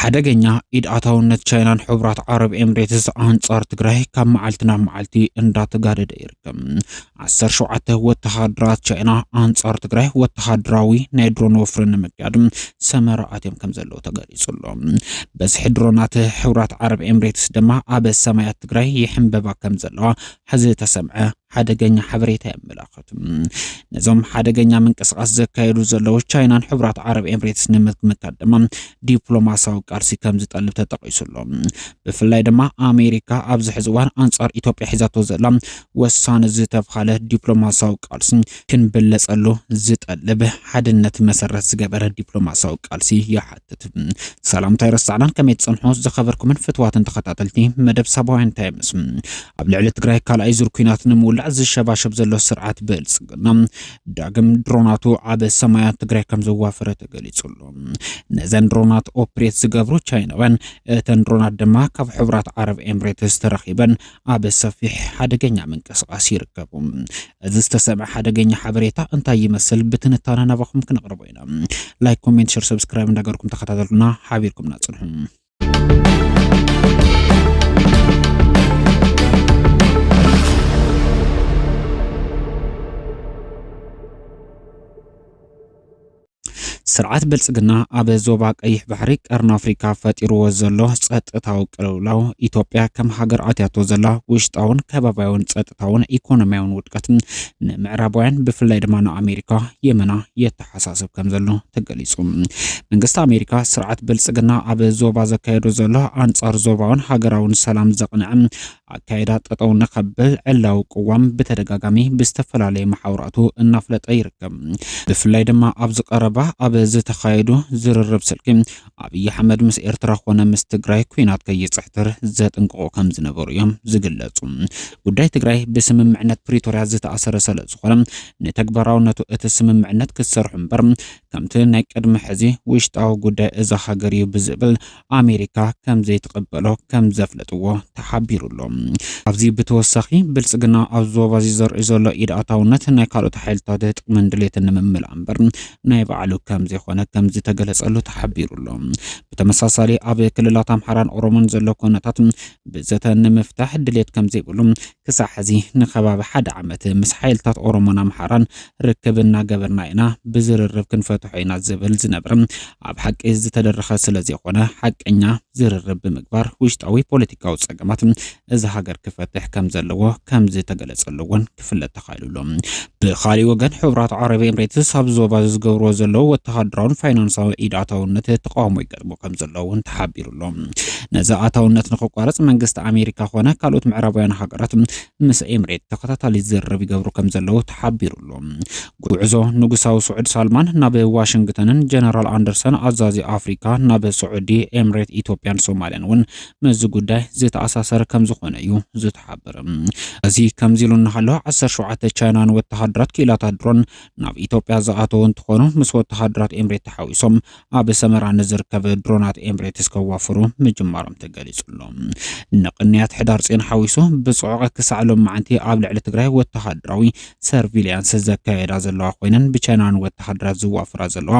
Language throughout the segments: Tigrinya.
ሓደገኛ ኢድ ኣታውነት ቻይናን ሕቡራት ዓረብ ኤምሬትስ ኣንጻር ትግራይ ካብ መዓልትና መዓልቲ እንዳተጋደደ ይርከብ። 17 ወተሃደራት ቻይና ኣንጻር ትግራይ ወተሃደራዊ ናይ ድሮን ወፍሪ ንምክያድ ሰመራ ኣትዮም ከም ዘለዉ ተገሊጹሎ። በዝሒ ድሮናት ሕቡራት ዓረብ ኤምሬትስ ድማ ኣብ ሰማያት ትግራይ ይሕንበባ ከም ዘለዋ ሕዚ ተሰምዐ ሓደገኛ ሓበሬታ የመላኽት። ነዞም ሓደገኛ ምንቅስቃስ ዘካየዱ ዘለዉ ቻይናን ሕቡራት ዓረብ ኤምሬትስ ንምክያድ ድማ ዲፕሎማሲያዊ ቃልሲ ከም ዝጠልብ ተጠቂሱሎ። ብፍላይ ድማ ኣሜሪካ ኣብዚ ሕዚ እዋን ኣንጻር ኢትዮጵያ ሒዛቶ ዘላ ወሳኒ ዝተባሃለ ዲፕሎማሲያዊ ቃልሲ ክንብለጸሉ ዝጠልብ ሓድነት መሰረት ዝገበረ ዲፕሎማሲያዊ ቃልሲ ይሓትት። ሰላምታ ይረሳዕናን ከመይ ትጸንሑ ዝኸበርኩምን ፍትዋትን ተኸታተልቲ መደብ ሰባውያን እንታይ ምስ ኣብ ልዕሊ ትግራይ ካልኣይ ዙር ኩናት ንምውላዕ ዝሸባሸብ ዘሎ ስርዓት ብልጽግና ዳግም ድሮናቱ ኣብ ሰማያት ትግራይ ከም ዘዋፈረ ተገሊጹሎ። ነዘን ድሮናት ኦፕሬት ዝገብሩ ቻይናውያን እተን ድሮናት ድማ ካብ ሕቡራት ዓረብ ኤምሬትስ ተረኺበን ኣብ ሰፊሕ ሓደገኛ ምንቅስቃስ ይርከቡ። እዚ ዝተሰምዐ ሓደገኛ ሓበሬታ እንታይ ይመስል ብትንታነ ናባኹም ክንቕርቦ ኢና። ላይክ፣ ኮሜንት፣ ሼር፣ ሰብስክራይብ እንዳገርኩም ተኸታተሉና ሓቢርኩም ናጽንሑ። ስርዓት ብልጽግና ኣብ ዞባ ቀይሕ ባሕሪ ቀርኒ ኣፍሪካ ፈጢርዎ ዘሎ ጸጥታዊ ቅልውላው ኢትዮጵያ ከም ሃገር ኣትያቶ ዘላ ውሽጣውን ከባባውን ጸጥታውን ኢኮኖሚያውን ውድቀት ንምዕራባውያን ብፍላይ ድማ ንኣሜሪካ የመና የተሓሳስብ ከም ዘሎ ተገሊጹ። መንግስቲ ኣሜሪካ ስርዓት ብልጽግና ኣብ ዞባ ዘካየዶ ዘሎ ኣንጻር ዞባውን ሃገራውን ሰላም ዘቕንዕ ኣካይዳ ጠጠው ንኸብል ዕላዊ ቅዋም ብተደጋጋሚ ብዝተፈላለየ ማሕበራቱ እናፍለጠ ይርከብ። ብፍላይ ድማ ኣብ ዝቐረባ ኣብ ዝተኻየዱ ዝርርብ ስልኪ ኣብይ ኣሕመድ ምስ ኤርትራ ኮነ ምስ ትግራይ ኩናት ከይፅሕትር ዘጥንቅቑ ከም ዝነበሩ እዮም ዝግለጹ። ጉዳይ ትግራይ ብስምምዕነት ፕሪቶርያ ዝተኣሰረ ስለ ዝኾነ ንተግባራውነቱ እቲ ስምምዕነት ክሰርሑ እምበር ከምቲ ናይ ቅድሚ ሕዚ ውሽጣዊ ጉዳይ እዛ ሃገር እዩ ብዝብል ኣሜሪካ ከም ዘይትቕበሎ ከም ዘፍለጥዎ ተሓቢሩሎ። ኣብዚ ብተወሳኺ ብልጽግና ኣብ ዞባ ዘርኢ ዘሎ ኢድ ኣታውነት ናይ ካልኦት ሓይልታት ጥቕምን ድሌትን ንምምላእ እምበር ናይ ባዕሉ ከም ዘይኮነ ከም ዝተገለጸሉ ተሓቢሩሎ። ብተመሳሳሊ ኣብ ክልላት ኣምሓራን ኦሮሞን ዘሎ ኩነታት ብዘተ ንምፍታሕ ድሌት ከም ዘይብሉ ክሳብ ሕዚ ንኸባቢ ሓደ ዓመት ምስ ሓይልታት ኦሮሞን ኣምሓራን ርክብ እናገበርና ኢና ብዝርርብ ክንፈትሖ ኢና ዝብል ዝነበረ ኣብ ሓቂ ዝተደረኸ ስለ ዘይኮነ ሓቀኛ ዝርርብ ብምግባር ውሽጣዊ ፖለቲካዊ ጸገማት እዚ ሃገር ክፈትሕ ከም ዘለዎ ከም ዝተገለጸሉ እውን ክፍለጥ ተኻኢሉሎ። ብኻሊእ ወገን ሕቡራት ዓረብ ኤምሬትስ ኣብ ዞባ ዝገብርዎ ዘለዉ ወተሃደራውን ፋይናንሳዊ ኢድ ኣታውነት ተቃውሞ ይገጥሞ ከም ዘለዎ እውን ተሓቢሩሎ። ነዚ ኣታውነት ንኽቋረጽ መንግስቲ ኣሜሪካ ኮነ ካልኦት ምዕራባውያን ሃገራት ምስ ኤምሬት ተኸታታሊ ዝርርብ ይገብሩ ከም ዘለዉ ተሓቢሩሎ። ጉዕዞ ንጉሳዊ ስዑድ ሳልማን ናብ ዋሽንግተንን ጀነራል ኣንደርሰን ኣዛዚ ኣፍሪካ ናብ ስዑዲ ኤምሬት ኢትዮጵያን ሶማልያን እውን መዚ ጉዳይ ዝተኣሳሰረ ከም ዝኾነ እዩ ዝተሓበረ። እዚ ከምዚ ኢሉ እናሃሎ 17 ቻይናን ወተሃደራት ክኢላታት ድሮን ናብ ኢትዮጵያ ዝኣተዉ እንትኾኑ ምስ ወተሃደራት ኤምሬት ተሓዊሶም ኣብ ሰመራ ንዝርከብ ድሮናት ኤምሬትስ ከዋፍሩ ምጅማሮም ተገሊጹሎ። ንቅንያት ሕዳር ጽዮን ሓዊሱ ብጽዑቕ ክሳዕ ሎም መዓንቲ ኣብ ልዕሊ ትግራይ ወተሃደራዊ ሰርቪልያንስ ዘካየዳ ዘለዋ ኮይነን ብቻይናን ወተሃደራት ዝዋፍራ ዘለዋ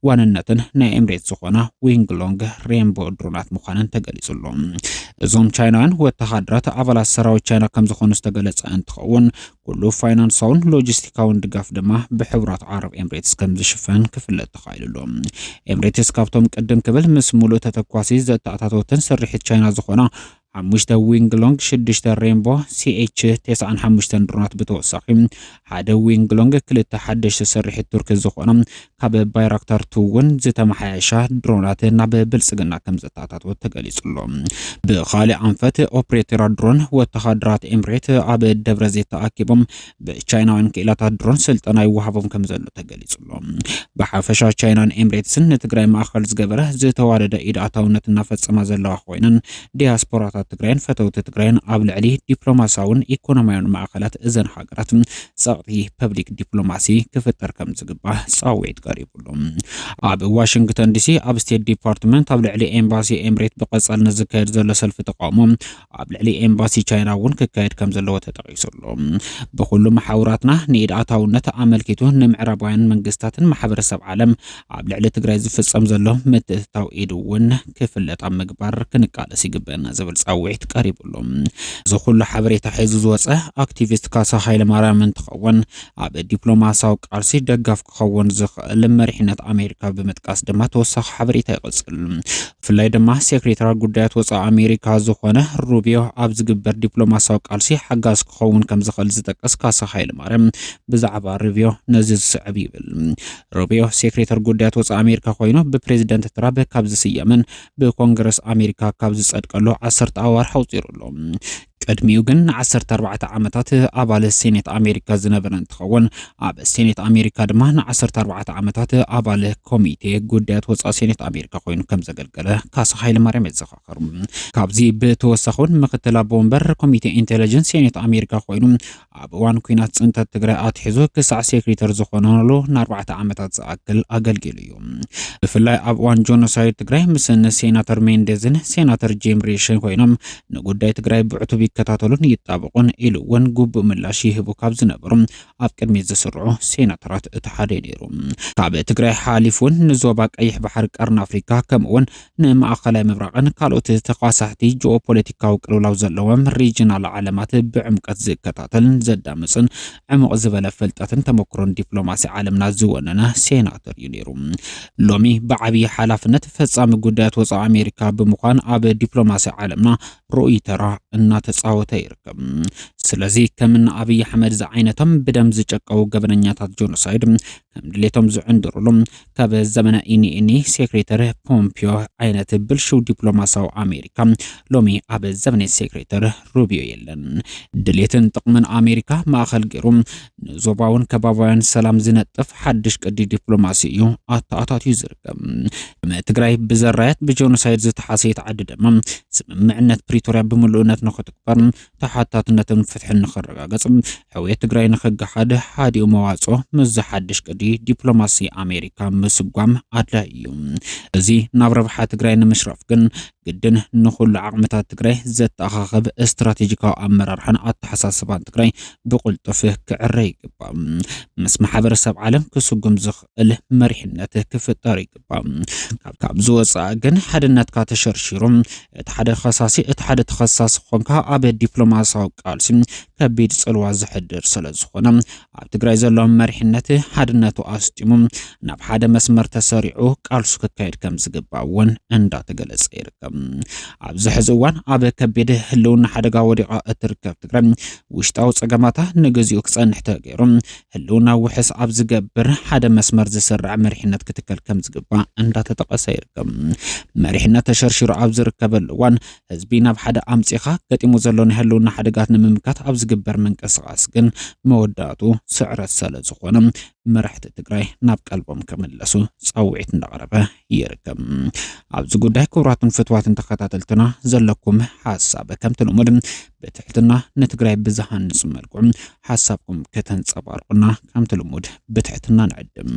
ዋንነትን ናይ ኤምሬት ዝኾና ዊንግሎንግ ሬንቦ ድሮናት ምዃነን ተገሊጹሎ። እዞም ቻይናውያን ወተሃደራት ኣባላት ሰራዊት ቻይና ከም ዝኾኑ ዝተገለጸ እንትኸውን ኩሉ ፋይናንሳውን ሎጂስቲካውን ድጋፍ ድማ ብሕቡራት ዓረብ ኤምሬትስ ከም ዝሽፈን ክፍለጥ ተኻኢሉሎ። ኤምሬትስ ካብቶም ቅድም ክብል ምስ ሙሉእ ተተኳሲ ዘተኣታተወትን ስርሒት ቻይና ዝኾና 5 ዊንግሎንግ 6 ሬንቦ CH-95 ድሮናት ብተወሳኺ ሓደ ዊንግሎንግ 2 ሓደሽቲ ስርሒት ቱርክ ዝኾነ ካብ ባይራክታር 2 እውን ዝተመሓየሻ ድሮናት ናብ ብልጽግና ከም ዘተኣታተወ ተገሊጹሎ። ብኻሊእ ኣንፈት ኦፕሬተራት ድሮን ወተሃደራት ኤምሬት ኣብ ደብረ ዘይት ተኣኪቦም ብቻይናውያን ክኢላታት ድሮን ስልጠና ይወሃቦም ከም ዘሎ ተገሊጹሎ። ብሓፈሻ ቻይናን ኤምሬትስን ንትግራይ ማእኸል ዝገበረ ዝተዋደደ ኢድ ኣታውነት እናፈጸማ ዘለዋ ኮይነን ዲያስፖራታት ሓይልታት ትግራይን ፈተውት ትግራይን ኣብ ልዕሊ ዲፕሎማሲያውን ኢኮኖሚያውን ማእከላት እዘን ሃገራት ጸቕጢ ፐብሊክ ዲፕሎማሲ ክፍጠር ከም ዝግባእ ጻውዒት ቀሪቡሎም ኣብ ዋሽንግተን ዲሲ ኣብ ስቴት ዲፓርትመንት ኣብ ልዕሊ ኤምባሲ ኤምሬት ብቀጻል ዝካየድ ዘሎ ሰልፊ ተቃውሞ ኣብ ልዕሊ ኤምባሲ ቻይና እውን ክካየድ ከም ዘለዎ ተጠቂሱሎ በኩሉ ማሕበራትና ንኢድ ኣታውነት ኣመልኪቱ ንምዕራባውያን መንግስታትን ማሕበረሰብ ዓለም ኣብ ልዕሊ ትግራይ ዝፍጸም ዘሎ ምትእትታው ኢድ እውን ክፍለጥ ኣብ ምግባር ክንቃለስ ይግበአና ዝብል ጻውዒት ቀሪቡሎም ዝኹሉ ሓበሬታ ሒዙ ዝወፀ ኣክቲቪስት ካሳ ሃይለማርያም እንትኸውን ኣብ ዲፕሎማሲያዊ ቃልሲ ደጋፍ ክኸውን ዝኽእል መሪሕነት ኣሜሪካ ብምጥቃስ ድማ ተወሳኺ ሓበሬታ ይቐጽል ብፍላይ ድማ ሴክሬታሪ ጉዳያት ወፃኢ ኣሜሪካ ዝኾነ ሩቢዮ ኣብ ዝግበር ዲፕሎማሲያዊ ቃልሲ ሓጋዝ ክኸውን ከም ዝኽእል ዝጠቅስ ካሳ ሃይለማርያም ብዛዕባ ሩቢዮ ነዚ ዝስዕብ ይብል ሩቢዮ ሴክሬታሪ ጉዳያት ወፃኢ ኣሜሪካ ኮይኑ ብፕሬዚደንት ትራምፕ ካብ ዝስየምን ብኮንግረስ ኣሜሪካ ካብ ዝጸድቀሉ 10 ኣዋር ሓውፂሩሎ ቅድሚኡ ግን 14 ዓመታት ኣባል ሴኔት ኣሜሪካ ዝነበረ እንትኸውን ኣብ ሴኔት ኣሜሪካ ድማ 14 ዓመታት ኣባል ኮሚቴ ጉዳያት ወፃኢ ሴኔት ኣሜሪካ ኮይኑ ከም ዘገልገለ ካሳ ሃይለማርያም ይዘኻኸር ካብዚ ብተወሳኺን ምክትል ኣቦ ወንበር ኮሚቴ ኢንተለጀንስ ሴኔት ኣሜሪካ ኮይኑ ኣብ እዋን ኩናት ጽንተት ትግራይ ኣትሒዙ ክሳዕ ሴክሬተር ዝኾነሉ ን4 ዓመታት ዝኣክል ኣገልጊሉ እዩ ብፍላይ ኣብ እዋን ጆኖሳይድ ትግራይ ምስ ሴናተር ሜንዴዝን ሴናተር ጄም ሬሽን ኮይኖም ንጉዳይ ትግራይ ብዕቱብ ይከታተሉን ይጣበቁን ኢሉ እውን ጉቡእ ምላሽ ይህቡ ካብ ዝነበሩ ኣብ ቅድሚ ዝስርዑ ሴናተራት እቲ ሓደ ነይሩ ካብ ትግራይ ሓሊፉን ንዞባ ቀይሕ ባሕሪ ቀርን ኣፍሪካ ከምኡውን ንማእከላይ ምብራቕን ካልኦት ተኻሳሕቲ ጂኦፖለቲካዊ ቅልውላው ዘለዎም ሪጅናል ዓለማት ብዕምቀት ዝከታተልን ዘዳምፅን ዕሙቕ ዝበለ ፍልጠትን ተመክሮን ዲፕሎማሲ ዓለምና ዝወነነ ሴናተር እዩ ነይሩ ሎሚ ብዓብዪ ሓላፍነት ፈጻሚ ጉዳያት ወፃኢ ኣሜሪካ ብምዃን ኣብ ዲፕሎማሲ ዓለምና ርኡይ ተራ እናተጻወተ ይርከብ ስለዚ ከምና ኣብይ ኣሕመድ ዝዓይነቶም ብደም ዝጨቀው ገበነኛታት ጆኖሳይድ ከም ድሌቶም ዝዕንድሩሎም ካብ ዘመነ ኢኒ ሴክሬተሪ ፖምፒዮ ዓይነት ብልሽው ዲፕሎማሲያዊ ኣሜሪካ ሎሚ ኣብ ዘመነ ሴክሬተሪ ሩቢዮ የለን ድሌትን ጥቕምን ኣሜሪካ ማእኸል ገይሩ ንዞባውን ከባባውያን ሰላም ዝነጥፍ ሓድሽ ቅዲ ዲፕሎማሲ እዩ ኣተኣታትዩ ዝርከብ ትግራይ ብዘራየት ብጆኖሳይድ ዝተሓሰየት ዓዲ ድማ ስምምዕነት ፕሪቶሪያ ብምሉእነት ንኽትግበር ተሓታትነትን ፍትሕን ንኽረጋገጽ ሕውየት ትግራይ ንኽገሓድ ሓዲኡ መዋጽኦ ምስ ሓድሽ ቅዲ ዲፕሎማሲ ኣሜሪካ ምስጓም ኣድላይ እዩ እዚ ናብ ረብሓ ትግራይ ንምሽራፍ ግን ግድን ንኹሉ ዓቕምታት ትግራይ ዘተኣኻኽብ እስትራቴጂካዊ ኣመራርሓን ኣተሓሳስባን ትግራይ ብቁልጡፍ ክዕረ ይግባእ ምስ ማሕበረሰብ ዓለም ክስጉም ዝኽእል መሪሕነት ክፍጠር ይግባእ ካብ ዝወፃእ ግን ሓድነትካ ተሸርሺሩ እቲ ሓደ ተኸሳሲ ኮንካ ኣብ ዲፕሎማሲያዊ ቃልሲ ከቢድ ጽልዋ ዝሕድር ስለዝኾነ ኣብ ትግራይ ዘሎ መሪሕነት ሓድነቱ ኣስጢሙ ናብ ሓደ መስመር ተሰሪዑ ቃልሱ ክካየድ ከም ዝግባእ እውን እንዳተገለጸ ይርከብ ኣብዚ ሕዚ እዋን ኣብ ከቢድ ህልውና ሓደጋ ወዲቓ እትርከብ ትግራይ ውሽጣዊ ፀገማታ ንግዚኡ ክጸንሕ ተገይሩ ህልውና ውሕስ ኣብ ዝገብር ሓደ መስመር ዝስርዕ መሪሕነት ክትከል ከም ዝግባእ እንዳተጠቐሰ ይርከብ መሪሕነት ተሸርሺሩ ኣብ ዝርከበሉ እዋን ህዝቢ ናብ ሓደ ኣምጺኻ ገጢሙ ዘሎ ህልውና ሓደጋት ንምምካት ኣብ ዝግበር ምንቅስቓስ ግን መወዳእቱ ስዕረት ስለ ዝኾነ መራሕቲ ትግራይ ናብ ቀልቦም ከመለሱ ጻውዒት እንዳቀረበ ይርከብ ኣብዚ ጉዳይ ክቡራትን ፍትዋትን ተኸታተልትና ዘለኩም ሓሳብ ከም ትልሙድ በትሕትና ንትግራይ ብዝሃንጽ መልኩ ሓሳብኩም ከተንጸባርቁና ከም ትልሙድ በትሕትና ንዕድም